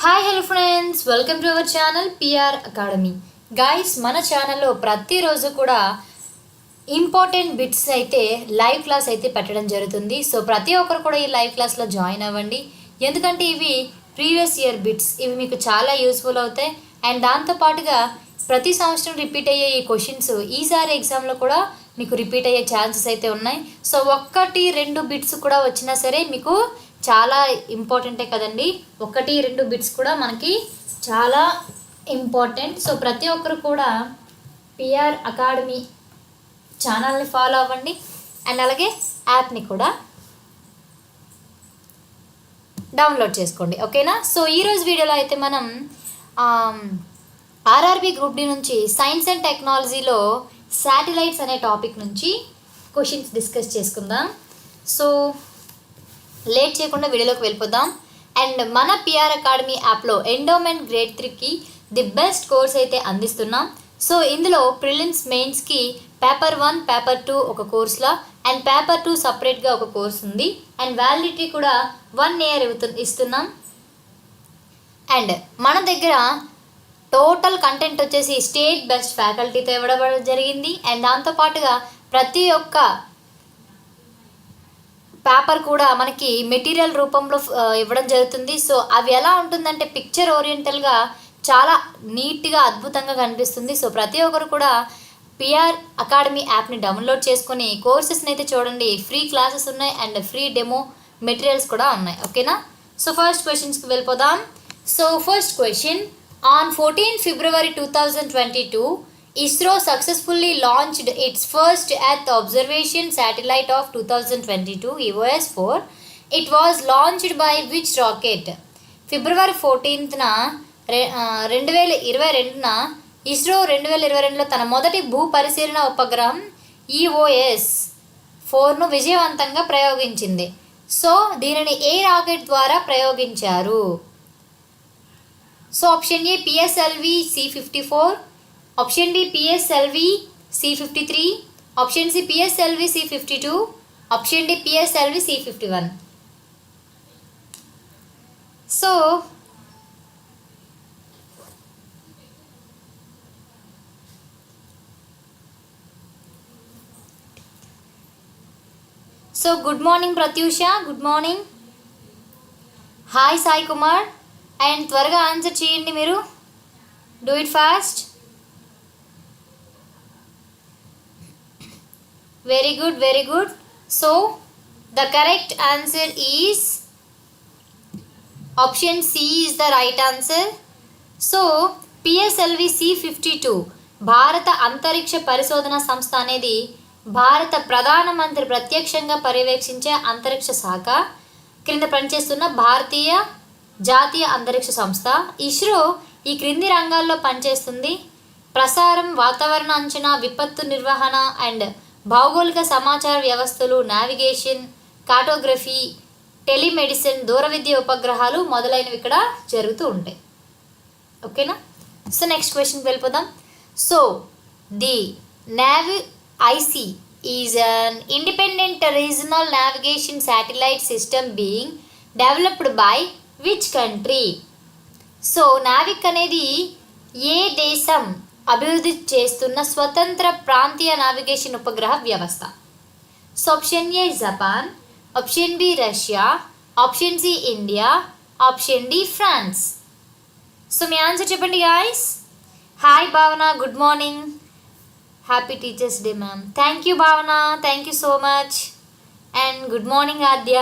Hi hello friends, welcome to our channel PR academy. Guys, మన ఛానల్లో ప్రతిరోజు కూడా ఇంపార్టెంట్ బిట్స్ అయితే లైవ్ క్లాస్ అయితే పెట్టడం జరుగుతుంది. సో ప్రతి ఒక్కరు కూడా ఈ లైవ్ క్లాస్లో జాయిన్ అవ్వండి, ఎందుకంటే ఇవి ప్రీవియస్ ఇయర్ బిట్స్, ఇవి మీకు చాలా యూస్ఫుల్ అవుతాయి. అండ్ దాంతోపాటుగా ప్రతి సంవత్సరం రిపీట్ అయ్యే ఈ క్వశ్చన్స్ ఈసారి ఎగ్జామ్లో కూడా మీకు రిపీట్ అయ్యే ఛాన్సెస్ అయితే ఉన్నాయి. సో 1-2 బిట్స్ కూడా వచ్చినా సరే మీకు చాలా ఇంపార్టెంటే కదండి. 1-2 బిట్స్ కూడా మనకి చాలా ఇంపార్టెంట్. సో ప్రతి ఒక్కరు కూడా పిఆర్ అకాడమీ ఛానల్ని ఫాలో అవ్వండి అండ్ అలాగే యాప్ని కూడా డౌన్లోడ్ చేసుకోండి, ఓకేనా. సో ఈరోజు వీడియోలో అయితే మనం RRB Group-D నుంచి సైన్స్ అండ్ టెక్నాలజీలో శాటిలైట్స్ అనే టాపిక్ నుంచి క్వశ్చన్స్ డిస్కస్ చేసుకుందాం. సో లేట్ చేయకుండా వీడియోలోకి వెళ్ళిపోదాం. అండ్ మన పిఆర్ అకాడమీ యాప్లో ఎండోమెంట్ గ్రేడ్ 3కి ది బెస్ట్ కోర్స్ అయితే అందిస్తున్నాం. సో ఇందులో ప్రిలిమ్స్ మెయిన్స్కి పేపర్ 1 పేపర్ 2 ఒక కోర్స్లా అండ్ పేపర్ 2 సపరేట్గా ఒక కోర్స్ ఉంది. అండ్ వ్యాలిడిటీ కూడా 1 ఇయర్ ఇస్తున్నాం. అండ్ మన దగ్గర టోటల్ కంటెంట్ వచ్చేసి స్టేట్ బెస్ట్ ఫ్యాకల్టీతో ఇవ్వడం జరిగింది. అండ్ దాంతోపాటుగా ప్రతి ఒక్క పేపర్ కూడా మనకి మెటీరియల్ రూపంలో ఇవ్వడం జరుగుతుంది. సో అవి ఎలా ఉంటుందంటే పిక్చర్ ఓరియంటల్గా చాలా నీట్గా అద్భుతంగా కనిపిస్తుంది. సో ప్రతి ఒక్కరు కూడా పిఆర్ అకాడమీ యాప్ని డౌన్లోడ్ చేసుకొని కోర్సెస్ని అయితే చూడండి. ఫ్రీ క్లాసెస్ ఉన్నాయి అండ్ ఫ్రీ డెమో మెటీరియల్స్ కూడా ఉన్నాయి, ఓకేనా. సో ఫస్ట్ క్వశ్చన్స్కి వెళ్ళిపోదాం. So first question, on 14 February 2022, ISRO successfully launched its first Earth observation satellite of 2022, EOS-4. It was launched by which rocket? February 14th 2022న ఇస్రో 2022లో తన మొదటి భూ పరిశీలన ఉపగ్రహం EOS-4ను విజయవంతంగా ప్రయోగించింది. సో దీనిని ఏ రాకెట్ ద్వారా ప్రయోగించారు? So option A PSLV C-54, option D PSLV C-53, option C PSLV C-52, option D PSLV C-51. So good morning Pratyusha, good morning. Hi Sai Kumar. And త్వరగా ఆన్సర్ చేయండి మీరు, do it fast. Very good, very good. So the correct answer is option C is the right answer. So PSLV C-52 భారత అంతరిక్ష పరిశోధన సంస్థ అనేది భారత ప్రధానమంత్రి ప్రత్యక్షంగా పర్యవేక్షించే అంతరిక్ష శాఖ క్రింద పనిచేస్తున్న భారతీయ జాతీయ అంతరిక్ష సంస్థ. ఇస్రో ఈ క్రింది రంగాల్లో పనిచేస్తుంది: ప్రసారం, వాతావరణ అంచనా, విపత్తు నిర్వహణ అండ్ భౌగోళిక సమాచార వ్యవస్థలు, నావిగేషన్, కార్టోగ్రఫీ, టెలిమెడిసిన్, దూర విద్య ఉపగ్రహాలు మొదలైనవి ఇక్కడ జరుగుతూ ఉంటాయి, ఓకేనా. సో నెక్స్ట్ క్వశ్చన్కి వెళ్ళిపోదాం. So the NAVIC is an independent regional navigation satellite system being developed by which country? So Navik అనేది ఏ దేశం అభివృద్ధి చేస్తున్న స్వతంత్ర ప్రాంతీయ నావిగేషన్ ఉపగ్రహ వ్యవస్థ? So option A Japan, option B Russia, option C India, option D France. So మీ ఆన్సర్ చెప్పండి guys. Hi Bhavana, good morning, happy teachers day ma'am. Thank you Bhavana, thank you so much. And good morning Aadya.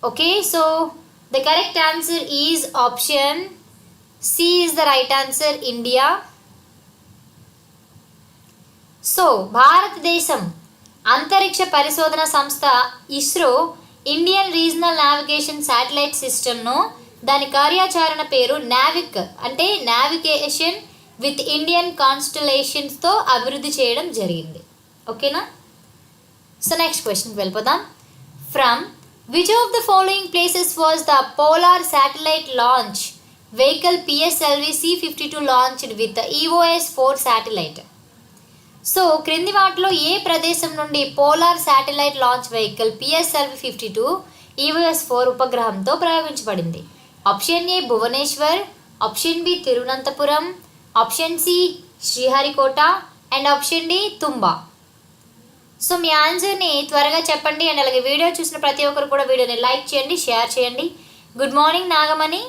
Okay, so the correct answer is option C is the right answer, India. So భారతదేశం అంతరిక్ష పరిశోధన సంస్థ ISRO Indian regional navigation satellite సిస్టమ్ను దాని కార్యాచరణ పేరు నావిక్ అంటే navigation with Indian కాన్స్టలేషన్స్తో అభివృద్ధి చేయడం జరిగింది, ఓకేనా. సో నెక్స్ట్ క్వశ్చన్కి వెళ్ళిపోదాం. From which of the following places was the polar satellite launch vehicle PSLV C-52 launched with the EOS-4 satellite? So క్రింది వాటిలో ఏ ప్రదేశం నుండి polar satellite launch vehicle PSLV-52 EOS-4 ఉపగ్రహంతో ప్రయోగించబడింది? Option A Bhubaneswar, option B Thiruvananthapuram, option C Sriharikota and option D Thumba. So మీ ఆన్సర్ని త్వరగా చెప్పండి అండ్ అలాగే వీడియో చూసిన ప్రతి ఒక్కరు కూడా వీడియోని లైక్ చేయండి, షేర్ చేయండి. Good morning Nagamani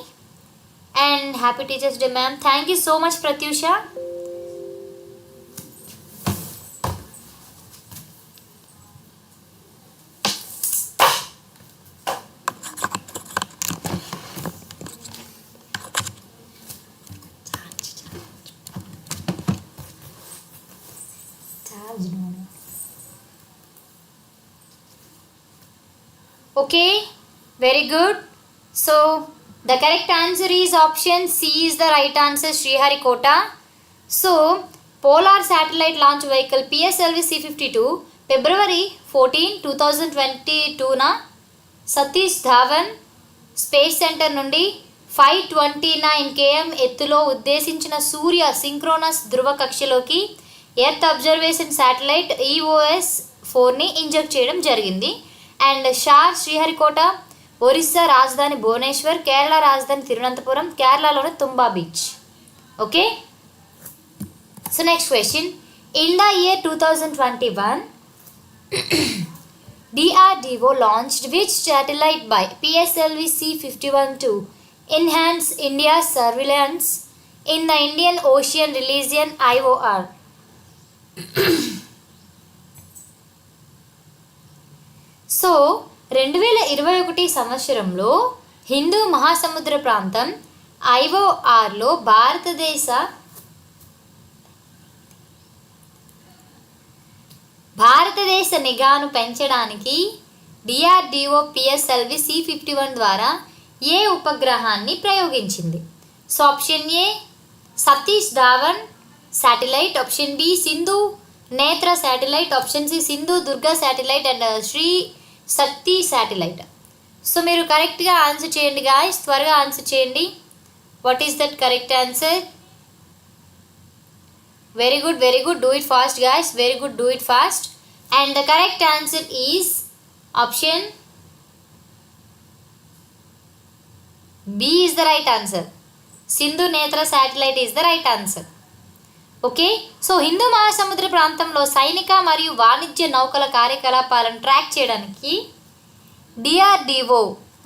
and happy teachers day ma'am. Thank you so much Pratyusha. Okay, very good. So the correct answer is option C is the right answer, Sriharikota. So Polar Satellite Launch Vehicle PSLV C-52 February 14, 2022 na Satish Dhawan space centre నుండి 529 km ఎత్తులో ఉద్దేశించిన సూర్య synchronous ధృవ కక్షలోకి earth observation satellite EOS-4ని inject చేయడం జరిగింది. And SHAR Sriharikota, Orissa రాజధాని భువనేశ్వర్, కేరళ రాజధాని తిరువనంతపురం, కేరళలోని Thumba beach. Okay, so next question. In the year 2021 DRDO launched which satellite by PSLV C-51 to enhance India's surveillance in the Indian Ocean region IOR? So 2021 సంవత్సరంలో హిందూ మహాసముద్ర ప్రాంతం IORలో భారతదేశ నిఘాను పెంచడానికి DRDO PSLV C-51 ద్వారా ఏ ఉపగ్రహాన్ని ప్రయోగించింది? So option A Satish Dhawan satellite, option B Sindhu Netra satellite, option C Sindhu Durga satellite and Sri Shakti satellite. So మీరు కరెక్ట్గా ఆన్సర్ చేయండి గాయ్స్, త్వరగా ఆన్సర్ చేయండి. What is that correct answer? Very good, very good. Do it fast guys, very good, do it fast. And the correct answer is option B is the right answer. Sindhu Netra satellite is the right answer. Okay, so Hindu మహాసముద్ర ప్రాంతంలో సైనిక మరియు వాణిజ్య నౌకల కార్యకలాపాలను track చేయడానికి DRDO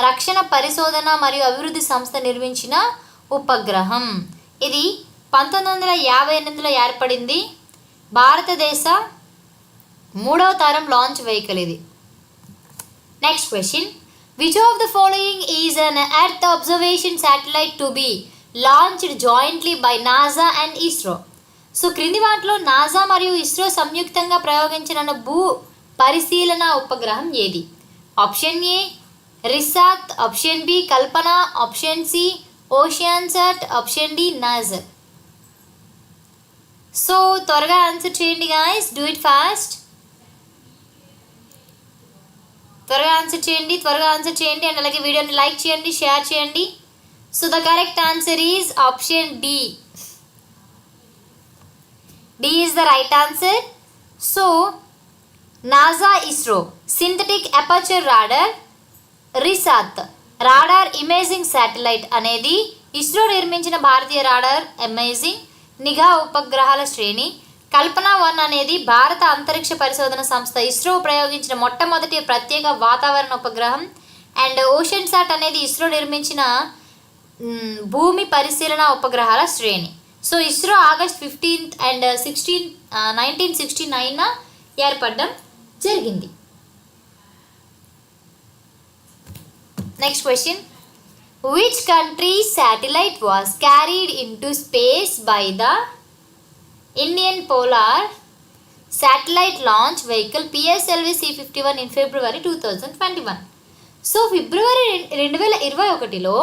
రక్షణ పరిశోధన మరియు అభివృద్ధి సంస్థ నిర్మించిన ఉపగ్రహం. ఇది 1958లో ఏర్పడింది. భారతదేశ 3వ తరం లాంచ్ వెహికల్ ఇది. Next question. Which of the following is an earth observation satellite to be launched jointly by NASA and ISRO? So క్రింది వాటిలో నాసా మరియు ఇస్రో సంయుక్తంగా ప్రయోగించిన భూ పరిశీలన ఉపగ్రహం ఏది? Option A RISAT, option B Kalpana, option C Oceansat, option D NISAR. So త్వరగా ఆన్సర్ చేయండి గాయస్, డూ ఇట్ ఫాస్ట్. త్వరగా ఆన్సర్ చేయండి, త్వరగా ఆన్సర్ చేయండి అండ్ అలాగే వీడియోని లైక్ చేయండి, షేర్ చేయండి. So the correct answer is option D. D is the right answer. So NASA ISRO synthetic aperture radar RISAT radar imaging satellite అనేది ఇస్రో నిర్మించిన భారతీయ రాడార్ ఇమేజింగ్ నిఘా ఉపగ్రహాల శ్రేణి. కల్పన 1 అనేది భారత అంతరిక్ష పరిశోధన సంస్థ ఇస్రో ప్రయోగించిన మొట్టమొదటి ప్రత్యేక వాతావరణ ఉపగ్రహం. అండ్ ఓషన్సాట్ అనేది ఇస్రో నిర్మించిన భూమి పరిశీలన ఉపగ్రహాల శ్రేణి. సో ఇస్రో ఆగస్ట్ 15 అండ్ 1969 ఏర్పడడం జరిగింది. Next question. Which country satellite was carried into space by the Indian polar satellite launch vehicle PSLV C-51 in February 2021? So ఫిబ్రవరి 2021లో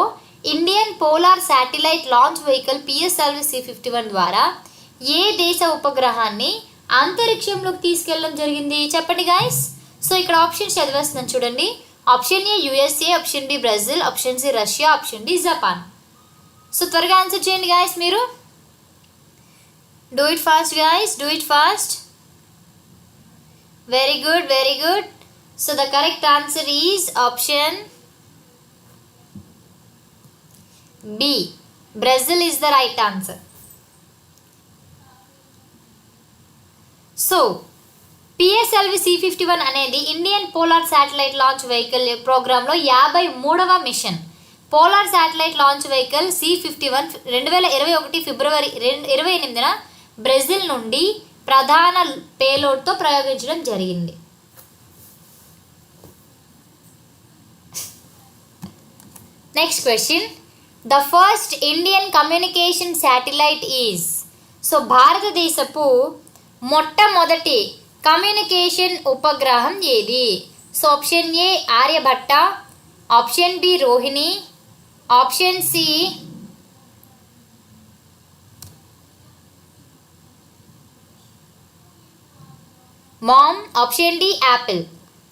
Indian polar satellite launch vehicle PSLV C-51 ద్వారా ఏ దేశ ఉపగ్రహాన్ని అంతరిక్షంలోకి తీసుకెళ్ళడం జరిగింది? చెప్పండి గాయస్. సో ఇక్కడ ఆప్షన్స్ చదివేస్తున్నాను చూడండి. Option A USA, option B Brazil, option C Russia, option D Japan. So త్వరగా ఆన్సర్ చేయండి గాయస్ మీరు. Do it fast guys, do it fast. Very good, very good. So the correct answer is option B, Brazil is the right answer. So PSLV C-51 అనేది Indian polar satellite launch vehicle ప్రోగ్రాంలో 53వ మిషన్. Polar satellite launch vehicle C-51 2021 ఫిబ్రవరి 28న Brazil నుండి ప్రధాన పేలోడ్తో ప్రయోగించడం జరిగింది. Next question, the first Indian communication satellite is. So భారతదేశపు మొట్టమొదటి కమ్యూనికేషన్ ఉపగ్రహం ఏది? So option A Aryabhata, option B Rohini, option C MOM, option D Apple.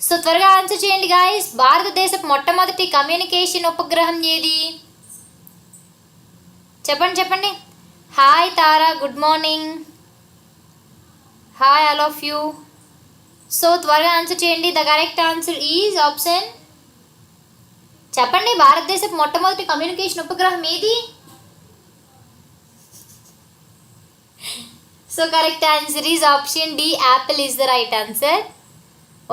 So త్వరగా ఆన్సర్ చేయండి గాయస్. భారతదేశపు మొట్టమొదటి కమ్యూనికేషన్ ఉపగ్రహం ఏది? చెప్పండి. Hi Tara, good morning. Hi all of you. So త్వరగా ఆన్సర్ చేయండి. The correct answer is option, చెప్పండి, భారతదేశపు మొట్టమొదటి కమ్యూనికేషన్ ఉపగ్రహం ఏది? So correct answer is option D, APPLE is the right answer.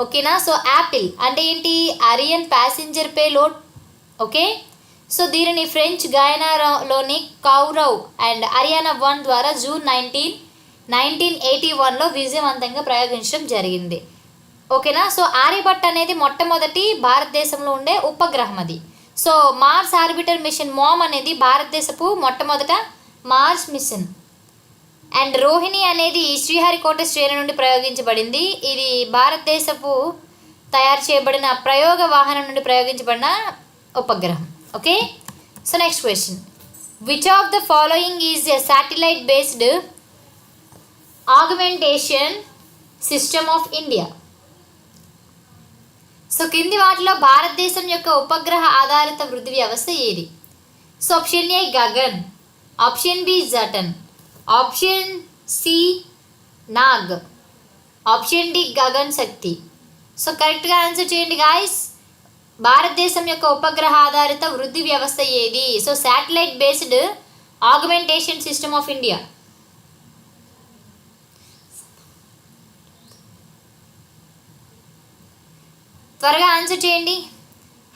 ఓకేనా? సో యాపిల్ అంటే ఏంటి? Ariane passenger payload. Okay, so దీనిని ఫ్రెంచ్ గయానాలోని కౌరవ్ అండ్ అరియానా 1 ద్వారా జూన్ 1981లో విజయవంతంగా ప్రయోగించడం జరిగింది. ఓకేనా? సో ఆర్యభట్ట అనేది మొట్టమొదటి భారతదేశంలో ఉండే ఉపగ్రహం అది. So Mars orbiter mission MOM అనేది భారతదేశపు మొట్టమొదట మార్స్ మిషన్. అండ్ రోహిణి అనేది శ్రీహరికోట శ్రేణి నుండి ప్రయోగించబడింది. ఇది భారతదేశపు తయారు చేయబడిన ప్రయోగ వాహనం నుండి ప్రయోగించబడిన ఉపగ్రహం. Okay, so next question, which of the following is a satellite based augmentation system of India? So కింది వాటిలో భారతదేశం యొక్క ఉపగ్రహ ఆధారిత వృద్ధి వ్యవస్థ ఏది? So option A Gagan, option B Jatan, option C Nag, option D Gagan Shakti. So కరెక్ట్గా ఆన్సర్ చేయండి గాయస్. భారతదేశం యొక్క ఉపగ్రహ ఆధారిత వృద్ధి వ్యవస్థ ఏది? So satellite based augmentation system of India. త్వరగా ఆన్సర్ చేయండి.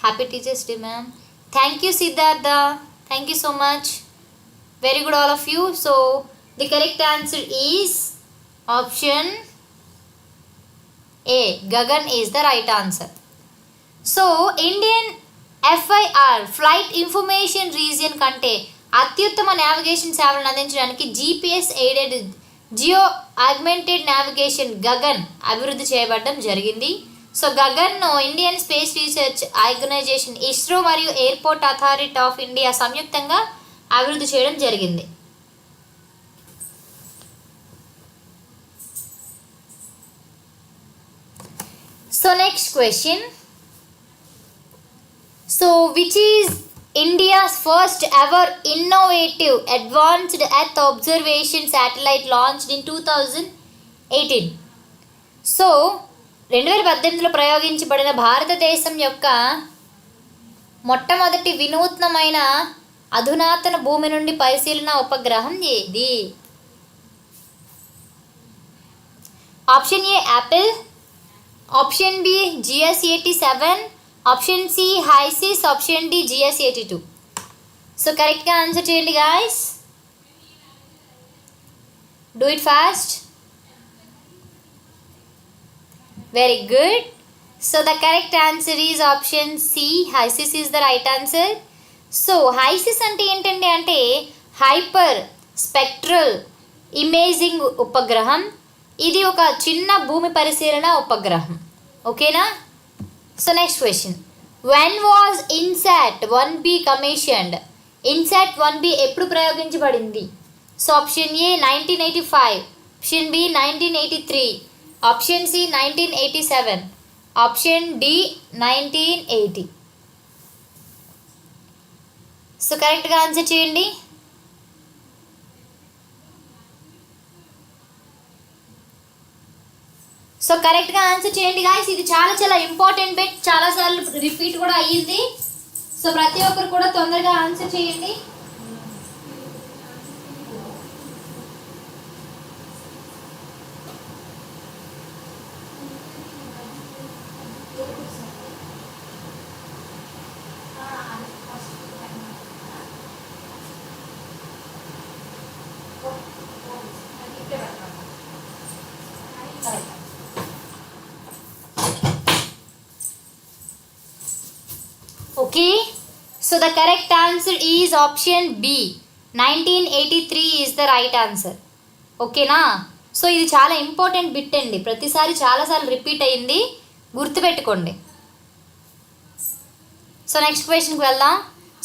Happy teachers day ma'am. Thank you Siddhartha, thank you so much. Very good all of you. So the correct answer is option A, Gagan is the right answer. So Indian FIR flight information region కంటే అత్యుత్తమ navigation సేవలను అందించడానికి GPS aided geo augmented navigation Gagan అభివృద్ధి చేయబడడం జరిగింది. So గగన్ను Indian space research organisation ISRO మరియు airport authority of India సంయుక్తంగా అభివృద్ధి చేయడం జరిగింది. So next question, so which is India's first ever innovative advanced Earth observation satellite launched in 2018? So 2018లో ప్రయోగించబడిన భారతదేశం యొక్క మొట్టమొదటి వినూత్నమైన అధునాతన భూమి నుండి పరిశీలన ఉపగ్రహం ఏది? Option A Apple, option B GS-87, option C HySIS, option D GS-82. So కరెక్ట్గా ఆన్సర్ చేయండి guys. Do it fast. Very good. So the correct answer is option C, HySIS is the right answer. So HySIS అంటే ఏంటండి అంటే hyper spectral imaging ఉపగ్రహం. ఇది ఒక చిన్న భూమి పరిశీలన ఉపగ్రహం. ఓకేనా? So next question, when was INSAT 1B commissioned? INSAT 1B ఎప్పుడు ప్రయోగించబడింది? So option A 1985, option B 1983, option C 1987, option D 1980. So కరెక్ట్గా ఆన్సర్ చేయండి. సో కరెక్ట్గా ఆన్సర్ చేయండి గాయస్. ఇది చాలా చాలా ఇంపార్టెంట్ బిట్, చాలాసార్లు రిపీట్ కూడా అయ్యింది. సో ప్రతి ఒక్కరు కూడా తొందరగా ఆన్సర్ చేయండి. Okay, so the correct answer is option B. 1983 is the right answer. ఓకేనా? సో ఇది చాలా ఇంపార్టెంట్ బిట్ అండి, ప్రతిసారి చాలాసార్లు రిపీట్ అయ్యింది, గుర్తుపెట్టుకోండి. సో నెక్స్ట్ క్వశ్చన్కి వెళ్దాం.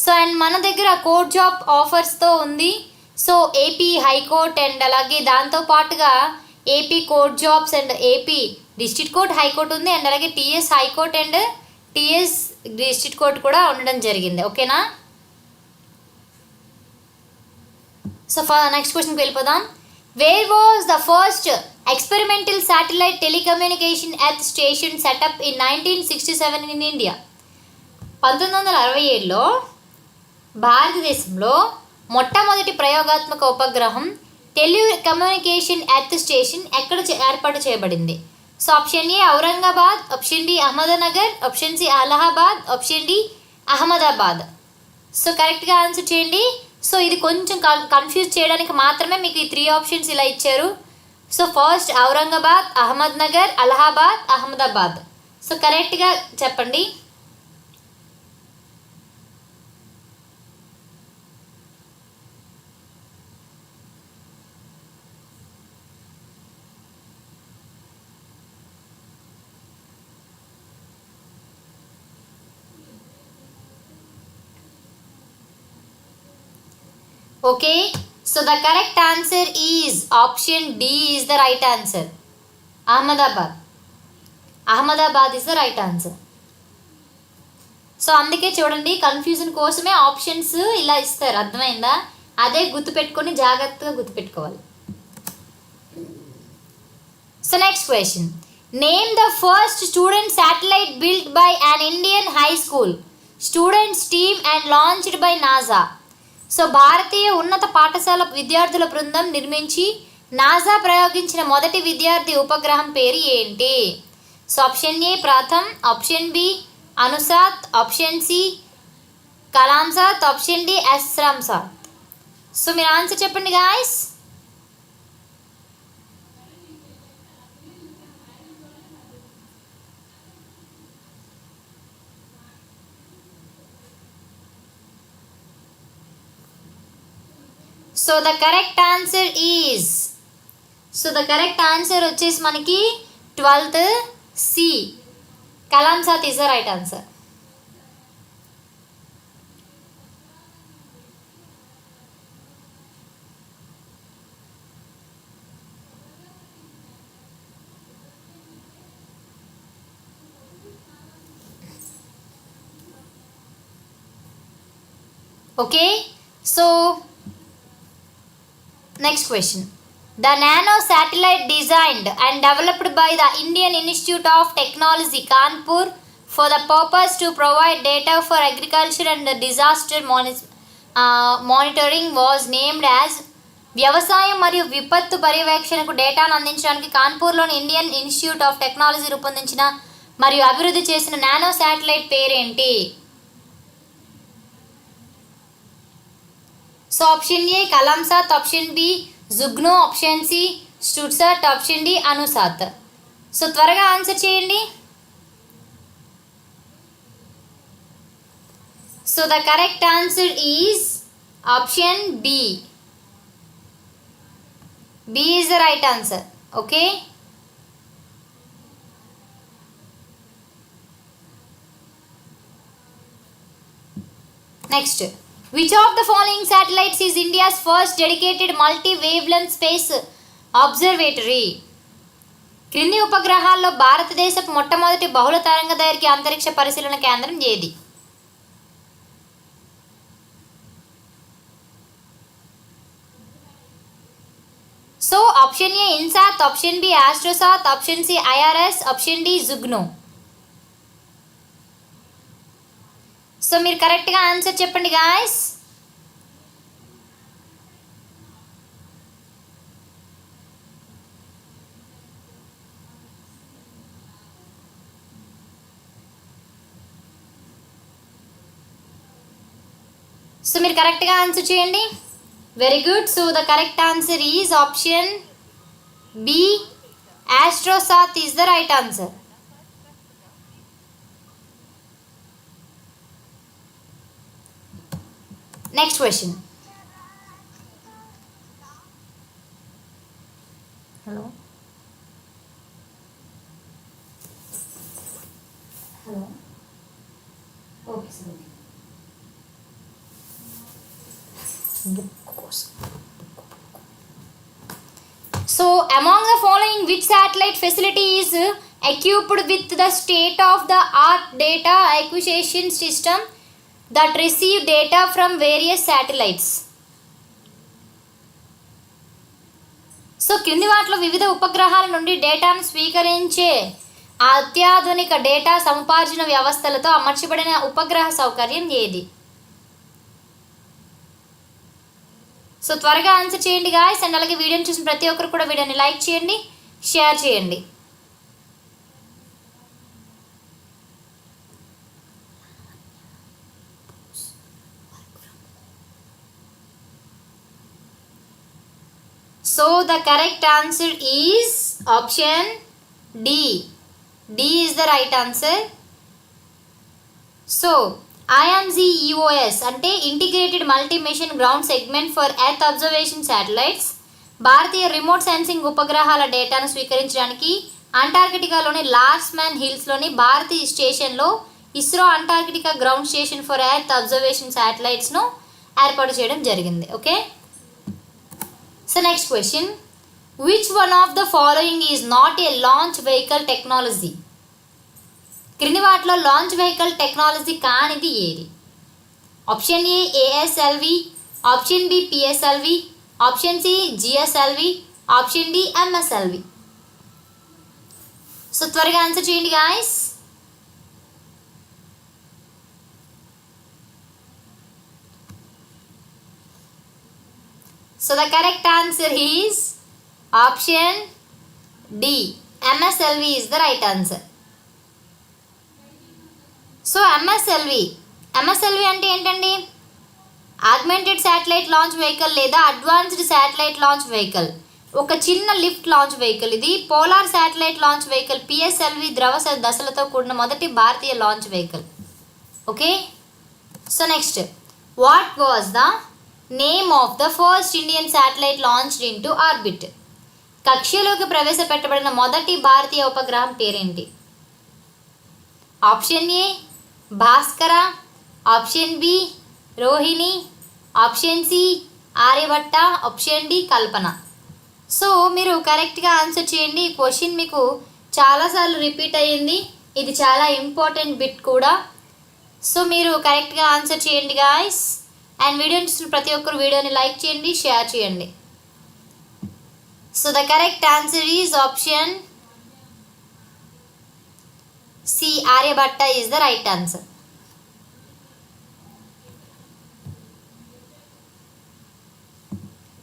సో అండ్ మన దగ్గర కోర్ట్ జాబ్ ఆఫర్స్తో ఉంది. సో ఏపీ హైకోర్ట్ అండ్ అలాగే దాంతో పాటుగా AP court jobs and AP district court high court ఉంది, అండ్ అలాగే TS high court and TS district court కూడా ఉండడం జరిగింది. ఓకేనా? సో నెక్స్ట్ క్వశ్చన్కి వెళ్ళిపోదాం. Where was the first experimental satellite telecommunication earth station setup in 1967 in India? 1967లో భారతదేశంలో మొట్టమొదటి ప్రయోగాత్మక ఉపగ్రహం టెలికమ్యూనికేషన్ ఎర్త్ స్టేషన్ ఎక్కడ ఏర్పాటు చేయబడింది? So option A Aurangabad, option D Ahmednagar, option C Allahabad, option D Ahmedabad. So కరెక్ట్గా ఆన్సర్ చేయండి. సో ఇది కొంచెం కన్ఫ్యూజ్ చేయడానికి మాత్రమే మీకు ఈ 3 ఆప్షన్స్ ఇలా ఇచ్చారు. So first Aurangabad, Ahmednagar, Allahabad, Ahmedabad. So కరెక్ట్గా చెప్పండి. Okay, so the correct answer is option D is the right answer. Ahmedabad. Ahmedabad is the right answer. So అందుకే చూడండి, కన్ఫ్యూజన్ కోసమే ఆప్షన్స్ ఇలా ఇస్తారు, అర్థమైందా? అదే గుర్తుపెట్టుకొని జాగ్రత్తగా గుర్తుపెట్టుకోవాలి. So next question. Name the first student satellite built by an Indian high school students team and launched by NASA. So భారతీయ ఉన్నత పాఠశాల విద్యార్థుల బృందం నిర్మించి నాసా ప్రయోగించిన మొదటి విద్యార్థి ఉపగ్రహం పేరు ఏంటి? So option A Pratham, option B Anusat, option C Kalamsat, option D Esramsat. So మీరు ఆన్సర్ చెప్పండి guys. So the correct answer is, so the correct answer వచ్చేసి మనకి 12th C Kalamsat is the right answer. Okay, so next question. The nano satellite designed and developed by the Indian Institute of Technology Kanpur for the purpose to provide data for agriculture and disaster monitoring was named as. వ్యవసాయం మరియు విపత్తు పర్యవేక్షణకు డేటాను అందించడానికి కాన్పూర్లోని Indian institute of technology రూపొందించిన మరియు అభివృద్ధి చేసిన నానో శాటిలైట్ పేరేంటి? So option A Kalamsat, option B Jugnu, option C Studsat, option D Anusat. So త్వరగా ఆన్సర్ చేయండి. So the correct answer is option B. B is the right answer. Okay, next. Which of the following satellites is India's first dedicated multi-wavelength space observatory? క్రింది ఉపగ్రహాల్లో భారతదేశపు మొట్టమొదటి బహుళ తరంగదైర్ఘ్య అంతరిక్ష పరిశీలన కేంద్రం ఏది? So option A INSAT, option B Astrosat, option C IRS, option D Jugnu. So మీరు కరెక్ట్గా ఆన్సర్ చెప్పండి గాయస్. సో మీరు కరెక్ట్గా ఆన్సర్ చేయండి. Very good. So the correct answer is option B Astrosat is the right answer. Next question. Hello hello okay sir. So among the following, which satellite facility is equipped with the state of the art data acquisition system that receive data from various satellites? So క్రింది వాటిలో వివిధ ఉపగ్రహాల నుండి డేటాను స్వీకరించే అత్యాధునిక data సముపార్జన వ్యవస్థలతో అమర్చబడిన ఉపగ్రహ సౌకర్యం ఏది? సో త్వరగా ఆన్సర్ చేయండి గాయస్. అండ్ అలాగే వీడియోని చూసిన ప్రతి ఒక్కరు కూడా వీడియోని లైక్ చేయండి, షేర్ చేయండి. So the correct answer is option D. D is the right answer. So IMGEOS అంటే integrated multi mission ground segment for earth observation satellites భారతీయ రిమోట్ సెన్సింగ్ ఉపగ్రహాల డేటాను స్వీకరించడానికి అంటార్కిటికాలోని లార్స్మ్యాన్ హిల్స్లోని భారతీయ స్టేషన్లో ISRO Antarctica ground station for earth observation శాటిలైట్స్ను ఏర్పాటు చేయడం జరిగింది. Okay. So next question. Which one of the following is not a launch vehicle technology? క్రింది వాటిలో లాంచ్ వెహికల్ టెక్నాలజీ కానిది ఏది? Option A ASLV, option B PSLV, option C GSLV, option D MSLV. So త్వరగా answer చేయండి guys. So the correct answer is option D. MSLV is the right answer. So MSLV అంటే ఏంటండి? Augmented satellite launch vehicle లేదా advanced satellite launch vehicle. ఒక చిన్న lift launch vehicle ఇది. Polar satellite launch vehicle PSLV ద్రవ దశలతో కూడిన మొదటి భారతీయ launch vehicle. Okay. So next. What was the name of the first Indian satellite launched into orbit? కక్ష్యలోకి ప్రవేశపెట్టబడిన మొదటి భారతీయ ఉపగ్రహం పేరేంటి? Option A Bhaskara, option B Rohini, option C Aryabhata, option D Kalpana. So మీరు కరెక్ట్గా ఆన్సర్ చేయండి. ఈ క్వశ్చన్ మీకు చాలాసార్లు రిపీట్ అయ్యింది. ఇది చాలా ఇంపార్టెంట్ బిట్ కూడా. సో మీరు కరెక్ట్గా ఆన్సర్ చేయండి గాయస్. అండ్ వీడియోని చూసిన ప్రతి ఒక్కరు వీడియోని లైక్ చేయండి, షేర్ చేయండి. So the correct answer is option C Aryabhata is the right answer.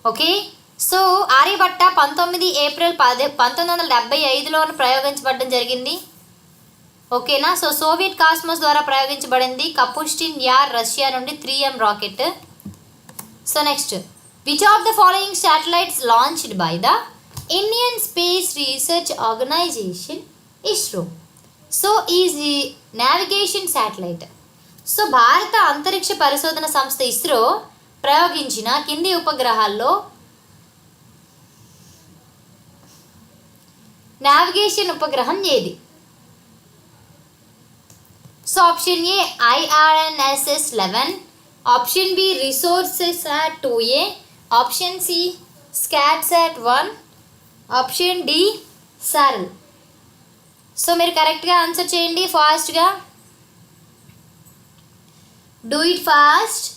Okay. So Aryabhata 19 April 1975 ప్రయోగించబడడం జరిగింది. ఓకేనా. సో సోవియట్ కాస్మోస్ ద్వారా ప్రయోగించబడింది కపుస్టిన్ యార్ రష్యా నుండి 3M rocket. So next. Which of the following satellites launched by the Indian space research Organisation ISRO? So is the navigation satellite. So భారత అంతరిక్ష పరిశోధన సంస్థ ఇస్రో ప్రయోగించిన కింది ఉపగ్రహాల్లో నావిగేషన్ ఉపగ్రహం ఏది? So option A IRNSS-11, option B Resourcesat 2A, option C Scatsat one, option D SARAL. So మీరు కరెక్ట్గా ఆన్సర్ చేయండి ఫాస్ట్గా. Do it fast.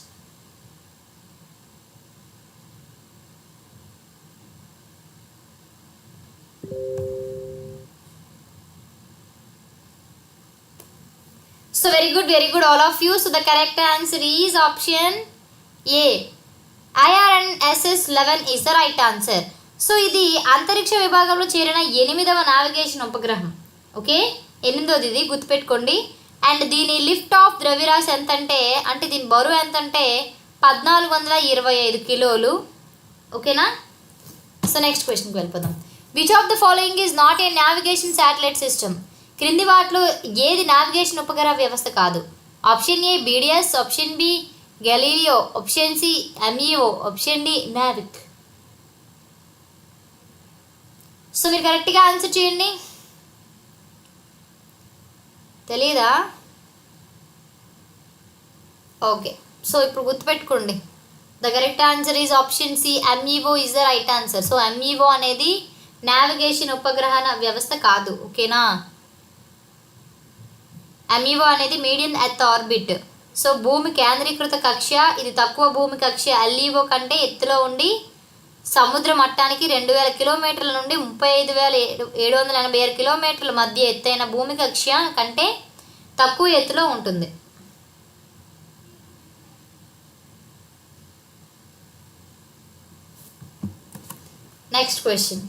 So very good all of you. So the correct answer is option A. IRNSS-11 is the right answer. So ఇది అంతరిక్ష విభాగంలో చేరిన 8వ navigation ఉపగ్రహం. ఓకే, 8వది ఇది గుర్తుపెట్టుకోండి. అండ్ దీని లిఫ్ట్ ఆఫ్ ద్రవ్యరాశి ఎంత అంటే దీని బరువు ఎంత అంటే 1425 కిలోలు. ఓకేనా. సో నెక్స్ట్ క్వశ్చన్కి వెళ్ళిపోదాం. Which of the following is not a navigation satellite system? క్రింది వాటిలో ఏది నావిగేషన్ ఉపగ్రహ వ్యవస్థ కాదు? Option A BDS, option B Galileo, option C MEO, option D NavIC. So మీరు కరెక్ట్గా ఆన్సర్ చేయండి. తెలీదా? ఓకే, సో ఇప్పుడు గుర్తుపెట్టుకోండి. The correct answer is option C MEO is the right answer. So MEO అనేది నావిగేషన్ ఉపగ్రహ వ్యవస్థ కాదు. ఓకేనా. ఎంఈఓ అనేది మీడియం ఎర్త్ ఆర్బిట్. సో భూమి కేంద్రీకృత కక్ష, ఇది తక్కువ భూమి కక్ష. ఎల్ఈఓ కంటే ఎత్తులో ఉండి సముద్ర మట్టానికి 2000 కిలోమీటర్ల నుండి 35,786 కిలోమీటర్ల మధ్య ఎత్తైన భూమి కక్ష కంటే తక్కువ ఎత్తులో ఉంటుంది. Next question.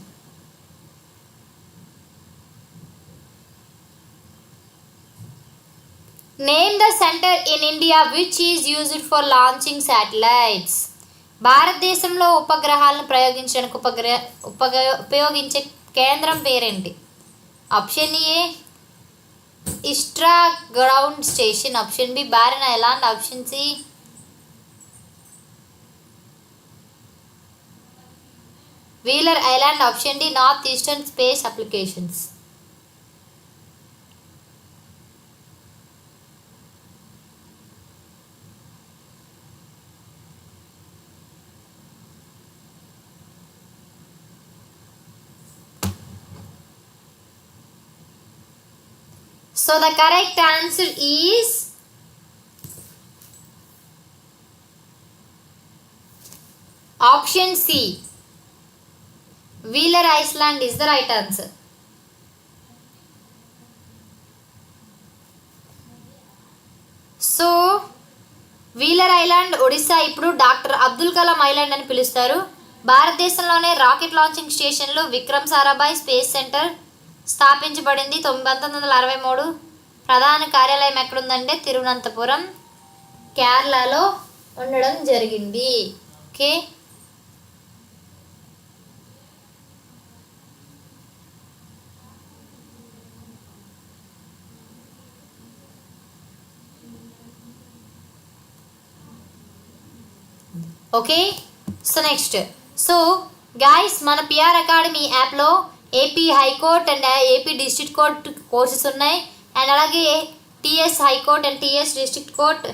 Name the centre in India which is used for launching satellites. భారతదేశంలో ఉపగ్రహాలను ప్రయోగించడానికి ఉపయోగించే కేంద్రం పేరేంటి? Option A ISTRAC Ground Station, option B Barren Island, option C Wheeler Island, option D North Eastern Space Applications. So the correct answer is option C. Wheeler Island is the right answer. So wheeler island Odisha ఇప్పుడు doctor Abdul Kalam island అని పిలుస్తారు. భారతదేశంలోనే rocket launching స్టేషన్లో Vikram Sarabhai space centre స్థాపించబడింది 1963. ప్రధాన కార్యాలయం ఎక్కడుందంటే తిరువనంతపురం, కేరళలో ఉండడం జరిగింది. Okay, okay. So next. So guys, మన పిఆర్ అకాడమీ యాప్లో AP high court and AP district court courses ఉన్నాయి. అండ్ అలాగే TS high court and TS district court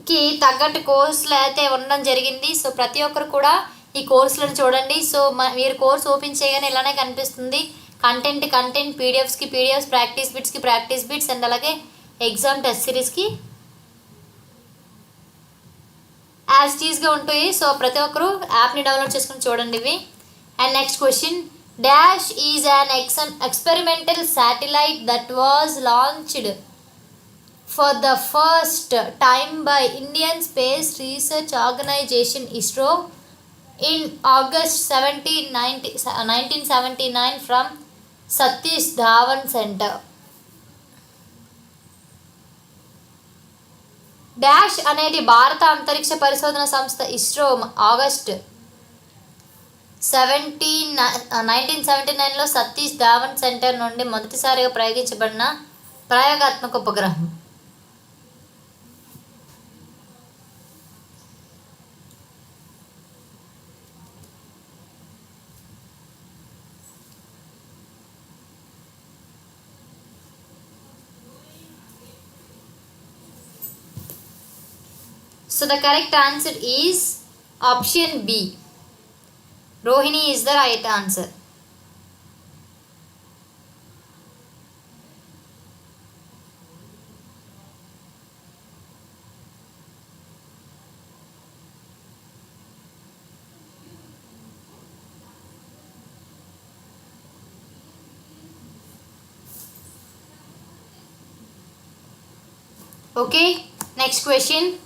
కి తగ్గట్టు కోర్సులు అయితే ఉండడం జరిగింది. సో ప్రతి ఒక్కరు కూడా ఈ కోర్సులను చూడండి. సో మీరు కోర్స్ ఓపెన్ చేయగానే ఇలానే కనిపిస్తుంది. కంటెంట్ పీడిఎఫ్స్కి పీడిఎఫ్స్, ప్రాక్టీస్ బిట్స్ అండ్ అలాగే ఎగ్జామ్ టెస్ట్ సిరీస్కి యాజ్ టీజ్గా ఉంటాయి. సో ప్రతి ఒక్కరు యాప్ని డౌన్లోడ్ చేసుకుని చూడండి ఇవి. And next question. Dash is an experimental satellite that was launched for the first time by Indian space research organisation ISRO in August 1979 from Satish Dhawan Center. Dash అనేది భారత అంతరిక్ష పరిశోధన సంస్థ ISRO ఆగస్ట్ 1979లో Satish Dhawan centre నుండి మొదటిసారిగా ప్రయోగించబడిన ప్రయోగాత్మక ఉపగ్రహం. So the correct answer is option B. Rohini is the right answer. Okay, next question.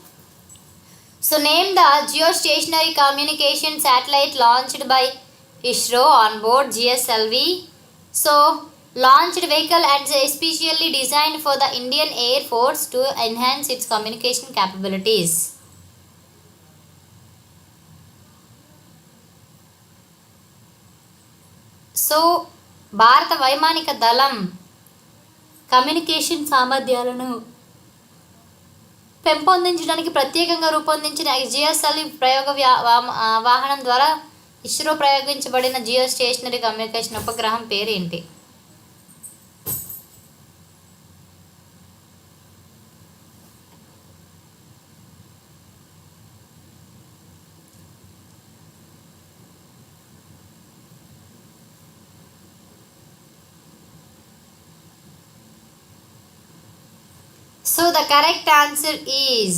So name the geostationary communication satellite launched by ISRO on board GSLV. So launched vehicle and especially designed for the Indian Air Force to enhance its communication capabilities. So భారత వైమానిక దళం communication సామర్థ్యాలను పెంపొందించడానికి ప్రత్యేకంగా రూపొందించిన GSLV ప్రయోగ వాహనం ద్వారా ఇస్రో ప్రయోగించబడిన జియో స్టేషనరీ కమ్యూనికేషన్ ఉపగ్రహం పేరు ఏంటి? So the correct answer is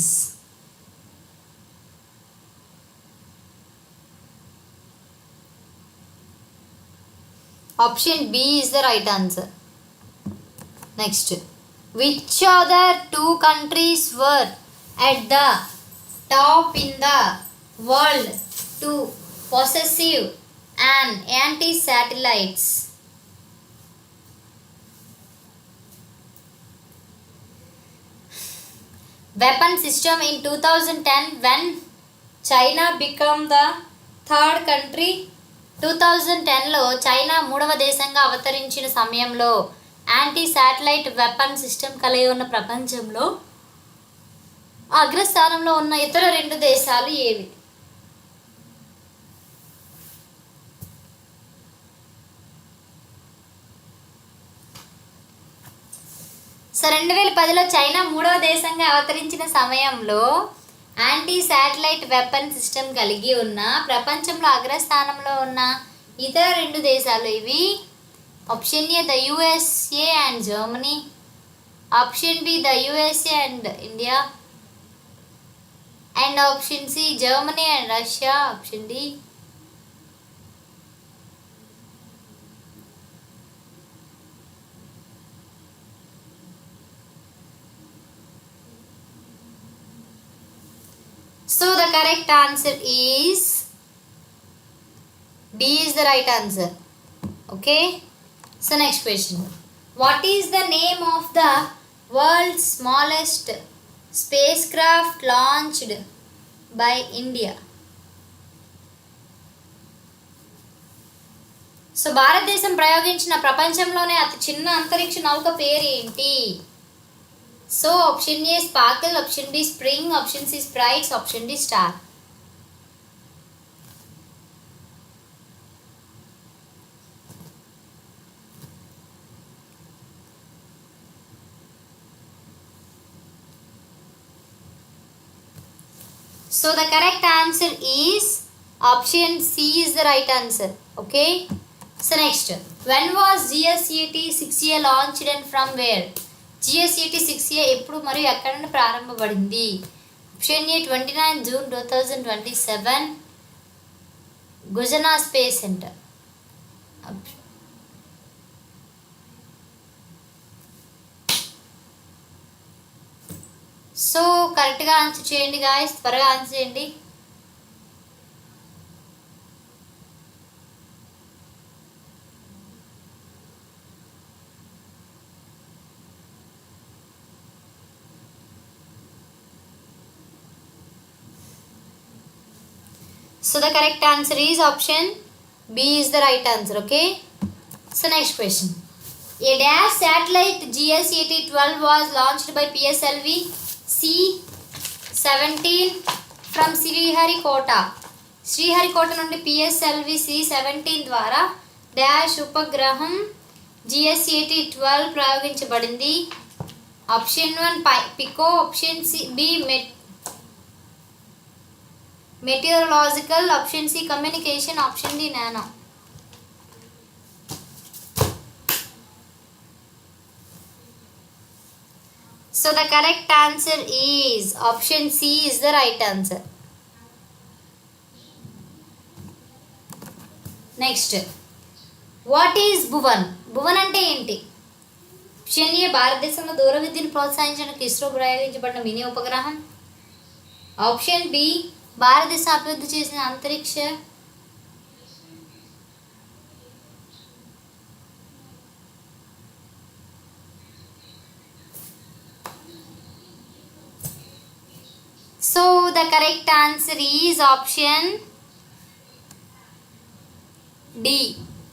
option B is the right answer. Next, which other two countries were at the top in the world to possessive and anti-satellites? Weapon system in 2010 when China became the third country. 2010లో China మూడవ దేశంగా అవతరించిన సమయంలో anti satellite weapon system కలిగి ఉన్న ప్రపంచంలో అగ్రస్థానంలో ఉన్న ఇతర రెండు దేశాలు ఏవి? సో 2010లో చైనా మూడవ దేశంగా అవతరించిన సమయంలో యాంటీ శాటిలైట్ వెపన్ సిస్టమ్ కలిగి ఉన్న ప్రపంచంలో అగ్రస్థానంలో ఉన్న ఇతర రెండు దేశాలు ఇవి. Option A the USA and Germany, option B the USA and India, and option C Germany and Russia, option D. So the correct answer is D is the right answer. Okay. So next question. What is the name of the world's smallest spacecraft launched by India? So భారతదేశం ప్రయోగించిన ప్రపంచంలోనే అతి చిన్న అంతరిక్ష నౌక పేరు ఏంటి? So option A sparkle, option B spring, option C sprites, option D star. So the correct answer is option C is the right answer. Okay. So next, when was GSET 6A launched and from where? GSET 6A ఎప్పుడు మరియు ఎక్కడ నుండి ప్రారంభపడింది? Option A 29 June 2027 Guiana Space Centre. So కరెక్ట్గా answer చేయండి guys, త్వరగా answer చేయండి. So the correct answer is option B is the right answer. Okay. So next question. A dash satellite GSET-12 was launched by PSLV C-17 from Sriharikota. Sriharikota నుండి PSLV C-17 ద్వారా dash ఉపగ్రహం GSET-12 ప్రయోగించబడింది. Option 1 pico, option B meteorological, option C communication, option D nano. So the correct answer is option C is the right answer. Next, what is Bhuvan? Bhuvan ante enti? Option A భారతదేశంలో దూర విద్యను ప్రోత్సహించడానికి ISRO ప్రయోగించబడిన mini ఉపగ్రహం. Option B భారతదేశం అభివృద్ధి చేసిన అంతరిక్ష So the correct answer is option D.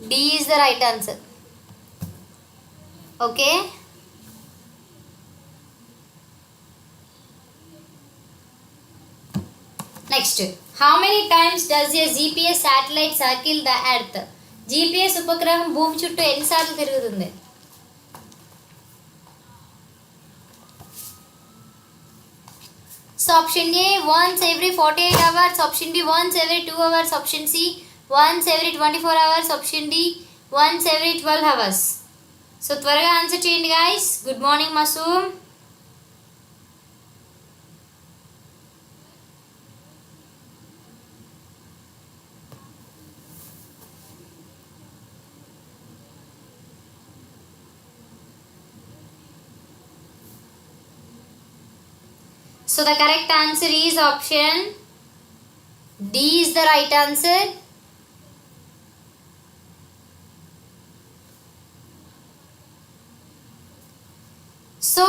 D is the right answer. Okay. Next, how many times does a GPS satellite circle the earth? GPS ఉపగ్రహం భూమి చుట్టూ ఎన్నిసార్లు తిరుగుతుంది? So option A once every 48 hours, option B once every 2 hours, option C once every 24 hours, option D once every 12 hours. So త్వరగా answer చేయండి guys. Good morning Masoom. So the correct answer is option D is the right answer. So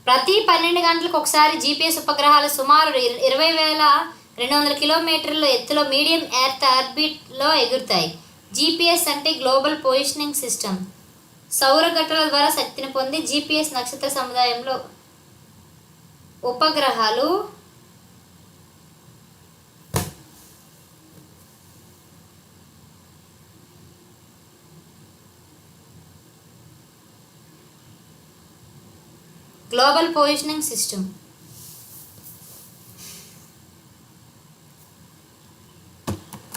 ప్రతి 12 గంటలకు ఒకసారి GPS ఉపగ్రహాలు సుమారు 20,200 కిలోమీటర్ల ఎత్తులో medium earth ఆర్బిట్లో ఎగురుతాయి. జీపీఎస్ అంటే గ్లోబల్ పొజిషనింగ్ సిస్టమ్. సౌర ఘటాల ద్వారా శక్తిని పొంది జీపీఎస్ నక్షత్ర సముదాయంలో ఉపగ్రహాలు global positioning system.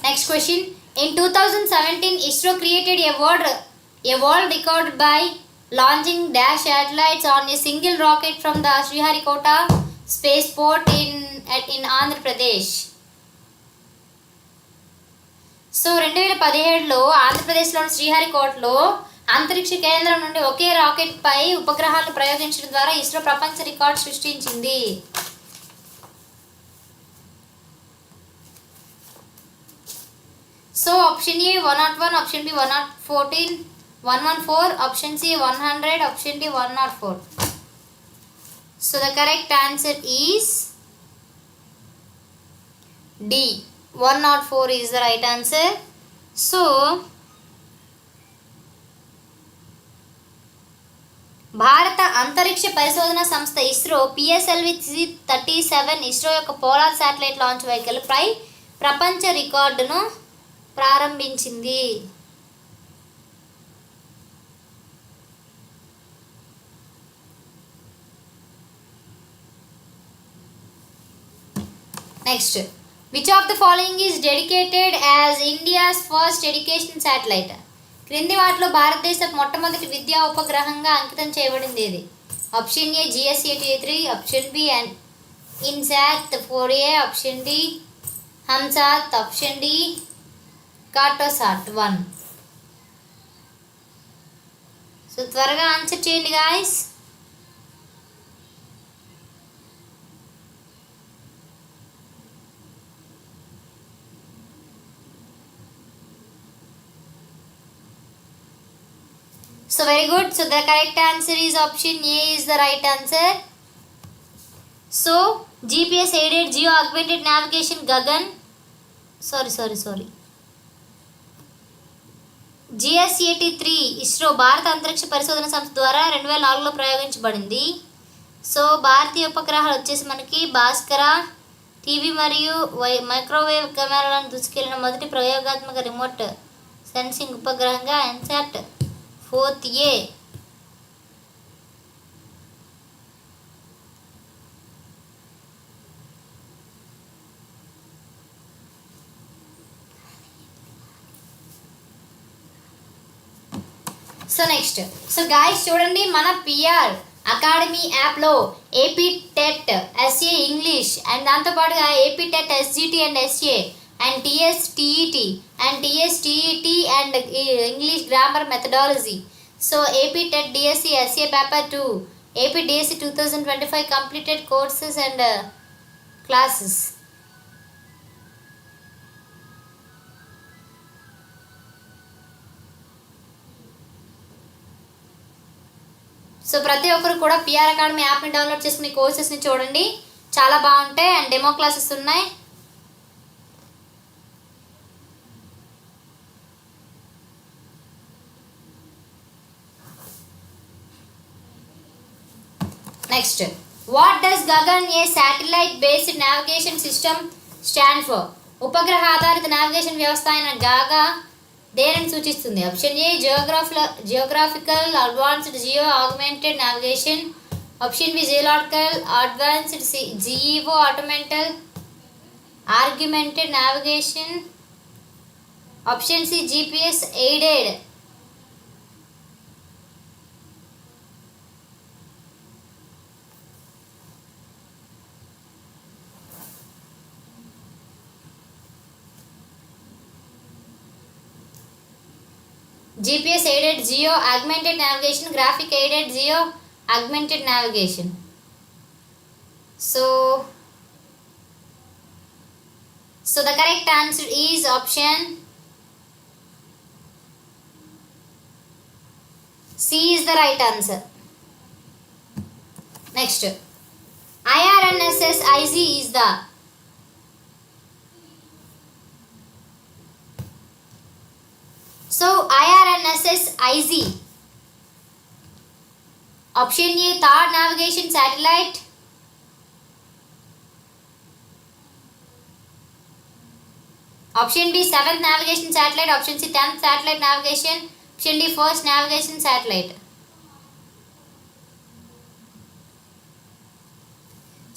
Next question. In 2017, ISRO created a world record by launching dash satellites on a single rocket from the Sriharikota spaceport in Andhra Pradesh. So 2017లో ఆంధ్రప్రదేశ్లోని శ్రీహరికోటలో అంతరిక్ష కేంద్రం నుండి ఒకే రాకెట్పై ఉపగ్రహాలను ప్రయోగించడం ద్వారా ఇస్రో ప్రపంచ రికార్డు సృష్టించింది. So option A 101, option B 114, option C 100, option D 104. So the correct answer is D. 104 is the right answer. So భారత అంతరిక్ష పరిశోధన సంస్థ ఇస్రో PSLV-37 ఇస్రో యొక్క పోలార్ శాటిలైట్ లాంచ్ వెహికల్ పై ప్రపంచ రికార్డును ప్రారంభించింది. Next, which of the following is dedicated as India's first education satellite? క్రింది వాటిలో భారతదేశ మొట్టమొదటి విద్యా ఉపగ్రహంగా అంకితం చేయబడింది ఏది? Option A GS-83, option B INSAT 4A, option D HAMSAT, option D Cartosat 1. So త్వరగా ఆన్సర్ చేయండి guys. So very good. So the correct answer is option A is the right answer. So GPS aided geo augmented navigation Gagan. Sorry. GS-83 ISRO భారత అంతరిక్ష పరిశోధన సంస్థ ద్వారా 2004లో ప్రయోగించబడింది. So భారతీయ ఉపగ్రహాలు వచ్చేసి మనకి భాస్కర, టీవీ మరియు మైక్రోవేవ్ కెమెరాలను దూసుకెళ్లిన మొదటి ప్రయోగాత్మక రిమోట్ సెన్సింగ్ ఉపగ్రహంగా INSAT 4A. So next, so guys చూడండి, మన పిఆర్ అకాడమీ యాప్లో AP TET SA English and దాంతోపాటుగా AP TET SGT and SA and TSTET and English grammar methodology. So AP TET DSC SA paper 2, AP DSC 2025 completed courses and classes. So ప్రతి ఒక్కరు కూడా PR academy యాప్ని download చేసుకుని కోర్సెస్ని చూడండి, చాలా బాగుంటాయి and demo classes ఉన్నాయి. Next, what does GAGAN a satellite based navigation system stand for? ఉపగ్రహ ఆధారిత నావిగేషన్ వ్యవస్థ అయిన గాగా దేనిని సూచిస్తుంది? Option A geographical advanced geo augmented navigation, option B geological advanced GEO augmental argumented navigation, option C GPS aided. GPS aided geo augmented navigation, graphic aided geo augmented navigation. So the correct answer is option C is the right answer. Next, IRNSSIZ is the IRNSSIZ. Option A third navigation satellite, option B seventh navigation satellite, option C 10th satellite navigation, option D first navigation satellite.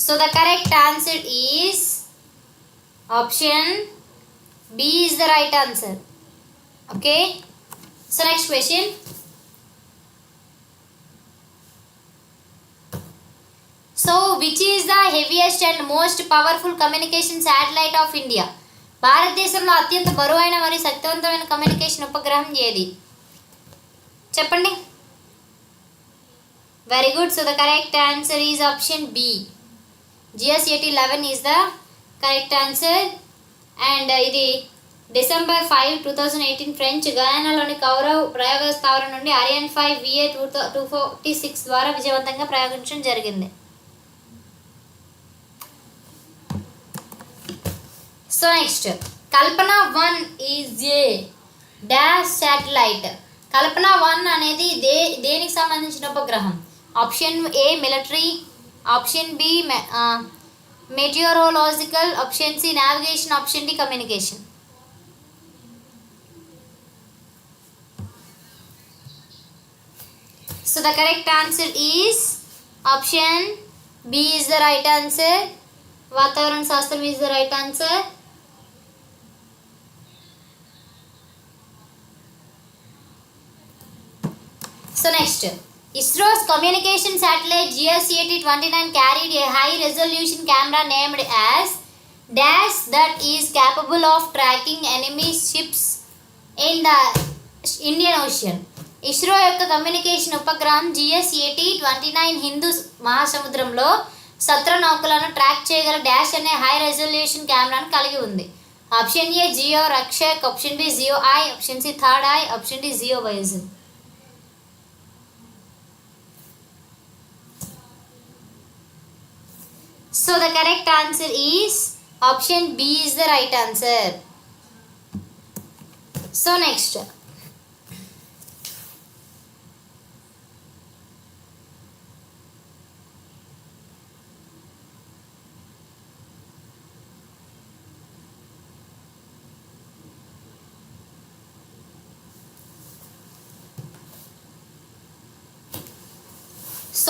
So the correct answer is option B is the right answer. Okay, so next question. So which is the heaviest and most powerful communication satellite of India? భారతదేశంలో అత్యంత బరువైన మరియు శక్తివంతమైన communication ఉపగ్రహం ఏది? చెప్పండి. Very good. So the correct answer is option B. GS8011 is the correct answer. And ఇది December 5, 2018 French గయానాలోని కౌరవ్ ప్రయోగ స్థావరం నుండి ఆరియన్ 5 VA 246 ద్వారా విజయవంతంగా ప్రయోగించడం జరిగింది. So next, Kalpana 1 is a dash satellite. Kalpana 1 అనేది దేనికి సంబంధించిన ఉపగ్రహం? Option A military, option B meteorological, option C navigation, option D communication. So the correct answer is option B is the right answer. Vatavaran Shastram is the right answer. So next, ISRO's communication satellite GS8029 carried a high resolution camera named as dash that is capable of tracking enemy ships in the Indian Ocean. ISRO యొక్క communication ఉపగ్రహం GS8029 హిందూ మహాసముద్రంలో శత్రు నౌకలను track చేయగల dash అనే high resolution కెమెరాను కలిగి ఉంది. Option A Geo Rakshak, option B Geo Eye, option C Third Eye, option D Geo Vision. So the correct answer is option B is the right answer. So next,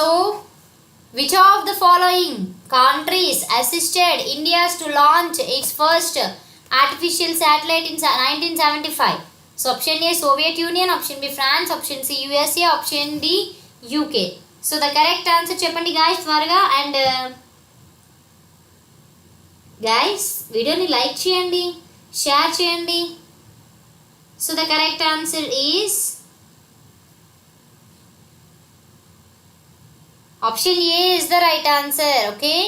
so which of the following countries assisted India to launch its first artificial satellite in 1975? So option A Soviet Union, option B France, option C USA, option D UK. So the correct answer చెప్పండి guys త్వరగా. And guys వీడియోని like చేయండి, share చేయండి. So the correct answer is Option A is the right answer. Okay.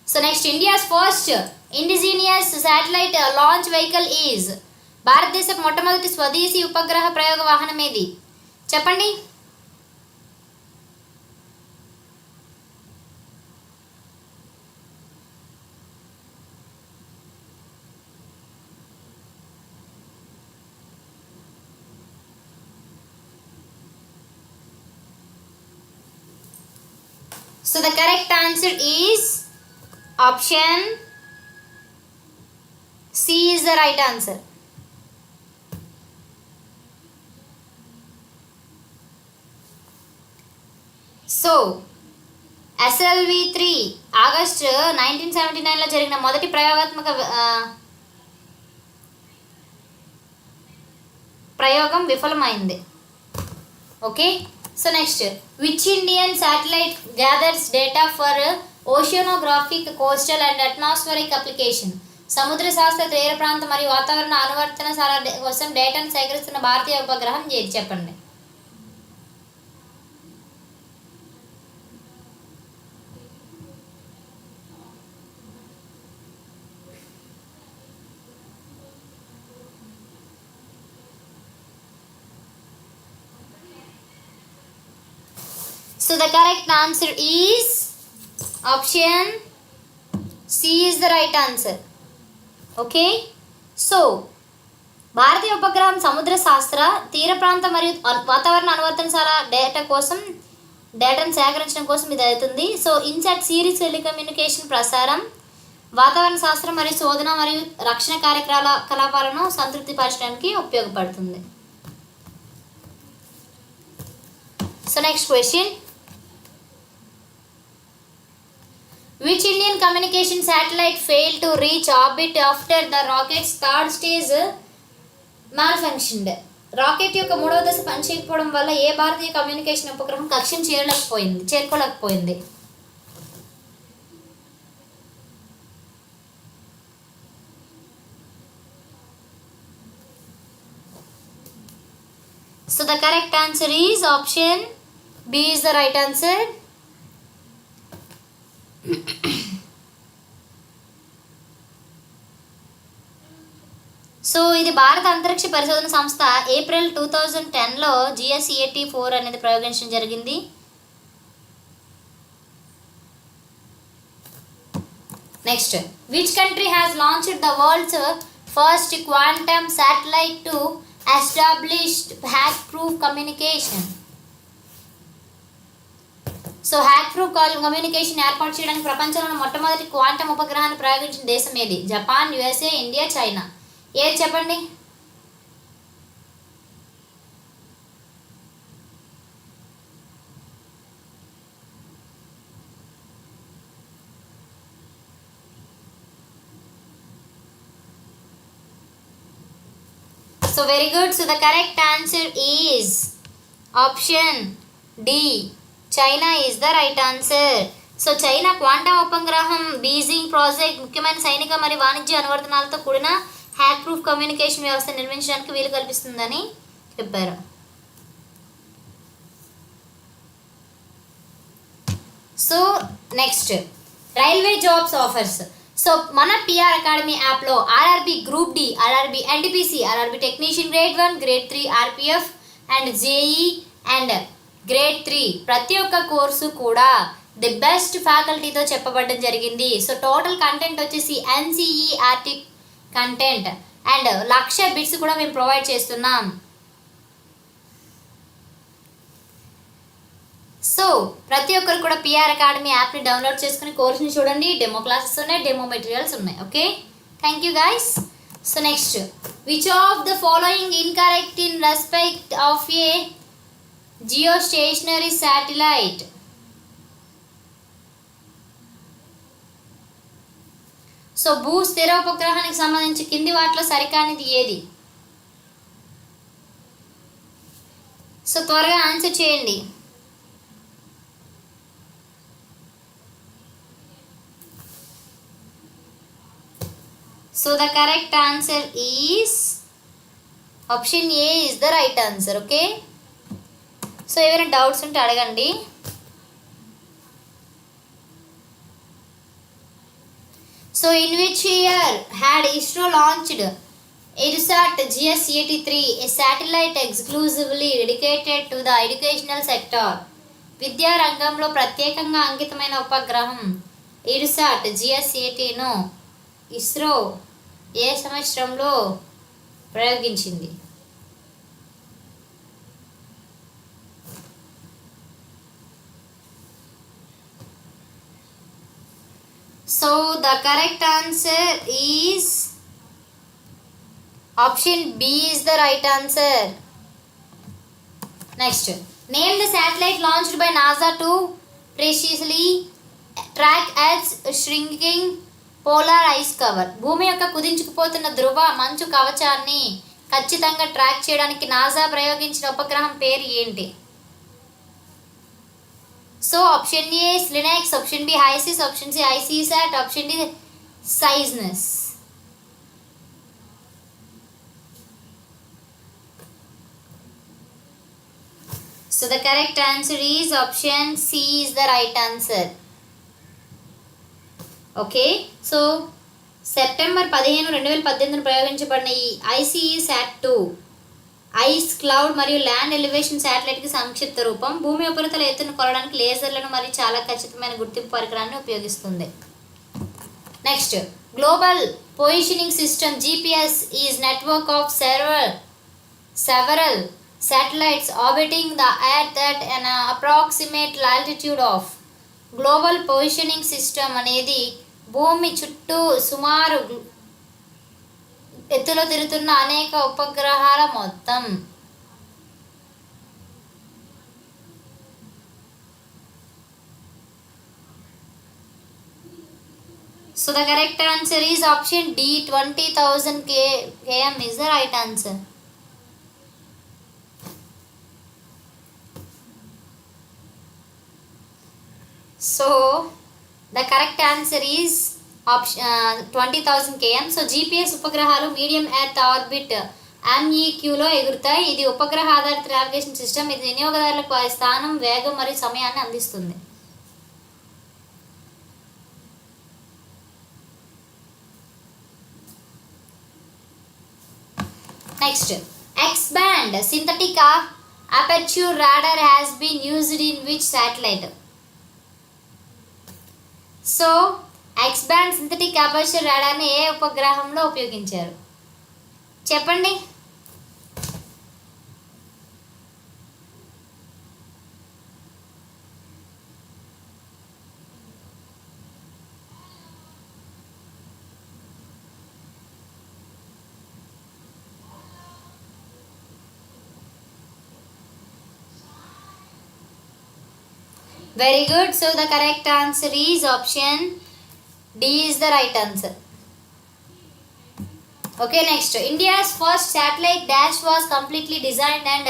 So next, India's first indigenous satellite launch vehicle is. భారతదేశపు మొట్టమొదటి స్వదేశీ ఉపగ్రహ ప్రయోగ వాహనం ఏది? చెప్పండి. So the correct answer is option C is the right answer. So SLV-3 August 1979లో జరిగిన మొదటి ప్రయోగం విఫలమైంది. Okay. So next, which Indian satellite gathers data for oceanographic coastal and atmospheric application? సముద్ర శాస్త్ర, తీర ప్రాంత మరియు వాతావరణ అనువర్తనశాల కోసం డేటాను సేకరిస్తున్న భారతీయ ఉపగ్రహం ఏది? చెప్పండి. So the correct answer is option C is the right answer. Okay. So భారతీయ ఉపగ్రహం సముద్ర శాస్త్ర, తీర ప్రాంత మరియు వాతావరణ అనువర్తనశాల డేటాను సేకరించడం కోసం ఇది అవుతుంది. సో ఇన్సాట్ సిరీస్ టెలికమ్యూనికేషన్ ప్రసారం, వాతావరణ శాస్త్రం మరియు శోధన మరియు రక్షణ కార్యకలాపాలను సంతృప్తిపరచడానికి ఉపయోగపడుతుంది. So next question, which Indian communication satellite failed to reach orbit after the rocket's third stage malfunctioned? Rocket యొక్క మూడవ దశ పనిచేయకపోవడం వల్ల ఏ భారతీయ కమ్యూనికేషన్ ఉపగ్రహం కక్ష్యను చేరుకోలేకపోయింది? So the correct answer is option B is the right answer. So ఇది భారత అంతరిక్ష పరిశోధన సంస్థ ఏప్రిల్ 2010లో GSEAT-4 అనేది ప్రయోగించడం జరిగింది. Next, which country has launched the world's first quantum satellite to established hack proof communication? So hack proof communication ఏర్పాటు చేయడానికి ప్రపంచంలో మొట్టమొదటి క్వాంటమ్ ఉపగ్రహాన్ని ప్రయోగించిన దేశం ఏది? Japan, USA, India, China? ఏది చెప్పండి. So very good. So the correct answer is option D. China is the right answer. So China quantum ఉపగ్రహం బీజింగ్ ప్రాజెక్ట్ ముఖ్యమైన సైనిక మరియు వాణిజ్య అనువర్తనాలతో కూడిన హ్యాక్ ప్రూఫ్ కమ్యూనికేషన్ వ్యవస్థ నిర్మించడానికి వీలు కల్పిస్తుందని చెప్పారు. So next, railway jobs offers. So మన పిఆర్ అకాడమీ యాప్లో RRB Group-D, RRB NTPC, RRB technician grade 1, grade 3, RPF and JE and grade 3 ప్రతి ఒక్క కోర్సు కూడా ది బెస్ట్ ఫ్యాకల్టీతో చెప్పబడడం జరిగింది. సో టోటల్ కంటెంట్ వచ్చేసి NCERT కంటెంట్ అండ్ 1,00,000 బిట్స్ కూడా మేము provide చేస్తున్నాం. సో ప్రతి ఒక్కరు కూడా పిఆర్ అకాడమీ యాప్ని డౌన్లోడ్ చేసుకుని కోర్సుని చూడండి. డెమో క్లాసెస్ ఉన్నాయి, డెమో మెటీరియల్స్ ఉన్నాయి. Okay, thank you guys. So next, which of the following incorrect in respect of A geostationary satellite? So భూ స్థిర ఉపగ్రహానికి సంబంధించి కింది వాటిలో సరికానిది ఏది? సో త్వరగా ఆన్సర్ చేయండి. So the correct answer is option A is the right answer. Okay. So ఏమైనా doubts ఉంటే అడగండి. So in which year had ISRO launched EDUSAT GS-83, a satellite exclusively dedicated to the educational sector? విద్యా రంగంలో ప్రత్యేకంగా అంకితమైన ఉపగ్రహం ఎడ్యుసాట్ GS-80ను ఇస్రో ఏ సంవత్సరంలో ప్రయోగించింది? So the correct answer is option B is the right answer. Next, name the satellite launched by NASA to precisely track Earth's shrinking polar ice cover. భూమి యొక్క కుదించుకుపోతున్న ధ్రువ మంచు కవచాన్ని ఖచ్చితంగా ట్రాక్ చేయడానికి నాసా ప్రయోగించిన ఉపగ్రహం పేరు ఏంటి? సో ఆప్షన్ ఏ స్లినాక్స్, option B HySIS, option C ICESat, option D సైజ్నస్. So the correct answer is option C is the right answer. Okay, so September 15, 2018 ప్రయోగించబడిన ఈ ICESat-2 ఐస్, క్లౌడ్ మరియు ల్యాండ్ ఎలివేషన్ శాటిలైట్కి సంక్షిప్త రూపం. భూమి ఉపరితల ఎత్తును కొలవడానికి లేజర్లను మరియు చాలా ఖచ్చితమైన గుర్తింపు పరికరాన్ని ఉపయోగిస్తుంది. Next, global positioning system GPS is network of several satellites orbiting the earth at an approximate altitude of. Global positioning system అనేది భూమి చుట్టూ సుమారు ఎత్తులో తిరుగుతున్న అనేక ఉపగ్రహాల మొత్తం. So the correct answer is option D, 20,000 km is the right answer. So the correct answer is option 20,000 km. So GPS ఉపగ్రహాలు medium earth orbit MEQలో ఎగురుతాయి. ఇది ఉపగ్రహ ఆధారిత నావిగేషన్ సిస్టమ్. ఇది వినియోగదారులకు వారి స్థానం, వేగం మరియు సమయాన్ని అందిస్తుంది. Next, X-band synthetic aperture radar has been used in which satellite? So X-band synthetic aperture రాడార్ని ఏ ఉపగ్రహంలో ఉపయోగించారు చెప్పండి? Very good. So the correct answer is option D is the right answer. Okay, next. India's first satellite dash was completely designed and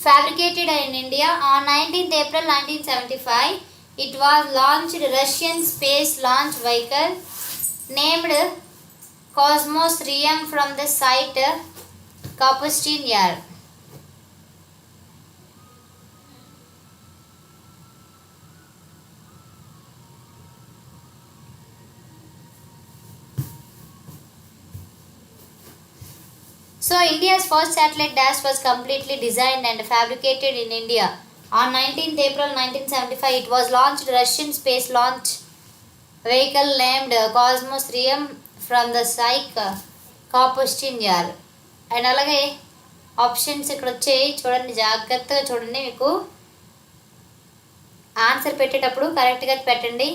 fabricated in India on 19th April 1975. It was launched Russian space launch vehicle named Cosmos 3M from the site Kapustin Yar. So India's first satellite dash was completely designed and fabricated in India on 19th April 1975. It was launched Russian space launch vehicle named Cosmos 3M from the site Kapustin Yar. And అలాగే options ఇక్కడ వచ్చాయి చూడండి, జాగ్రత్తగా చూడండి. మీకు answer పెట్టేటప్పుడు కరెక్ట్గా పెట్టండి.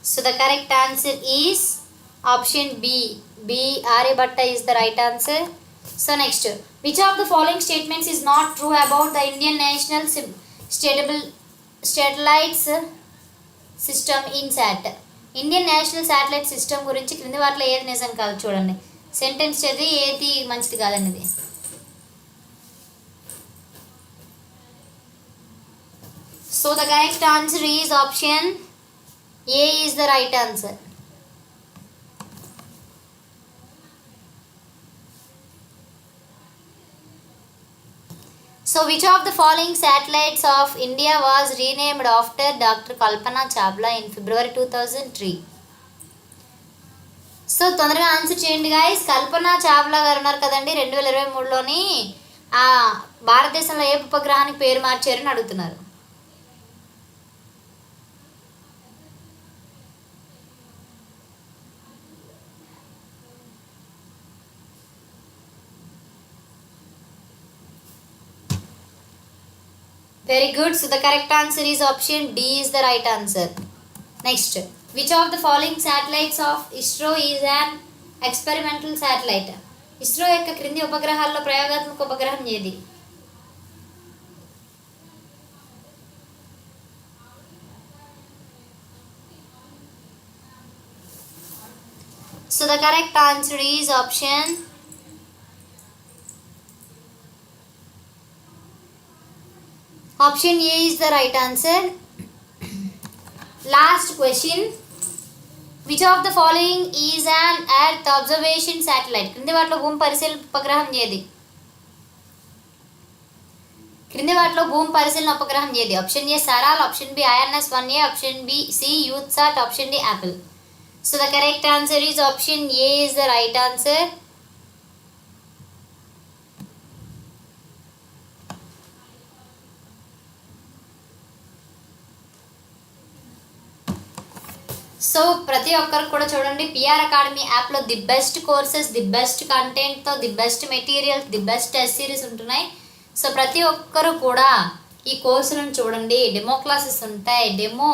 So the correct answer is option B. Aryabhatta is the right answer. So next, which of the following statements is not true about the Indian national satellites system INSAT? Indian national satellite system గురించి క్రింది వాటిలో ఏది నిజం కాదు చూడండి. Sentence చదివి ఏది మంచిది కాదనేది. So the correct answer is option A is the right answer. So which of the following satellites of India was renamed after Dr. Kalpana Chawla in February 2003? So తొందరగా ఆన్సర్ చేయండి గైస్. కల్పన చావ్లా గారు ఉన్నారు కదండి, 2023లోని భారతదేశంలో ఏ ఉపగ్రహానికి పేరు మార్చారని అడుగుతున్నారు. Very good. So the correct answer is option D is the right answer. Next, which of the following satellites of ISRO is an experimental satellite? ISRO యొక్క క్రింది ఉపగ్రహాల్లో ప్రయోగాత్మక ఉపగ్రహం ఏది? So the correct answer is option A is the right answer. Last question. Which of the following is an Earth observation satellite? క్రింది వాటిలో భూమి పరిశీలన ఉపగ్రహం ఏది? Option A SARAL, option B INS-1A, option B C YouthSat, option D Apple. So the correct answer is option A is the right answer. So ప్రతి ఒక్కరు కూడా చూడండి, పిఆర్ అకాడమీ యాప్లో the best courses, the best కంటెంట్తో, the best materials, the best test series ఉంటున్నాయి. So ప్రతి ఒక్కరు కూడా ఈ కోర్సులను చూడండి. డెమో క్లాసెస్ ఉంటాయి, డెమో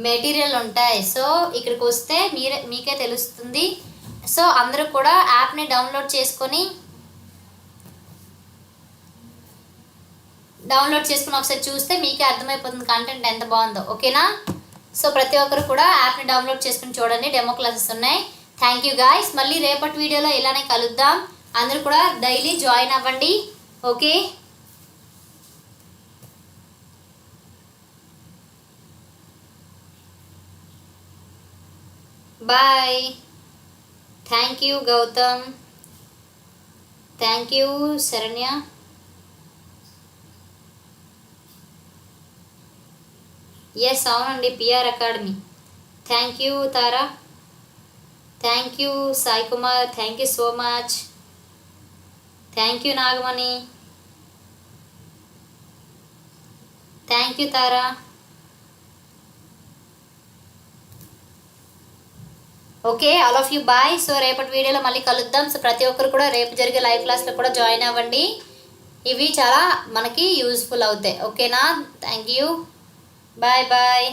మెటీరియల్ ఉంటాయి. సో ఇక్కడికి వస్తే మీకే తెలుస్తుంది. సో అందరూ కూడా యాప్ని డౌన్లోడ్ చేసుకొని ఒకసారి చూస్తే మీకే అర్థమైపోతుంది కంటెంట్ ఎంత బాగుందో. ఓకేనా? సో ప్రతి ఒక్కరు కూడా యాప్ని డౌన్లోడ్ చేసుకుని చూడండి, డెమో క్లాసెస్ ఉన్నాయి. Thank you guys. మళ్ళీ రేపటి వీడియోలో ఇలానే కలుద్దాం. అందరూ కూడా డైలీ జాయిన్ అవ్వండి. Okay, bye. Thank you Gautam, thank you Saranya. Yes అవునండి, PR Academy. Thank you Tara, thank you Sai Kumar, thank you so much, thank you Nagamani, thank you Tara. Okay, all of you bye. So రేపటి వీడియోలో మళ్ళీ కలుద్దాం. సో ప్రతి ఒక్కరు కూడా రేపు జరిగే లైవ్ క్లాస్లో కూడా జాయిన్ అవ్వండి. ఇవి చాలా మనకి యూజ్ఫుల్ అవుతాయి. ఓకేనా? Thank you, bye bye.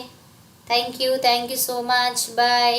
Thank you so much, bye.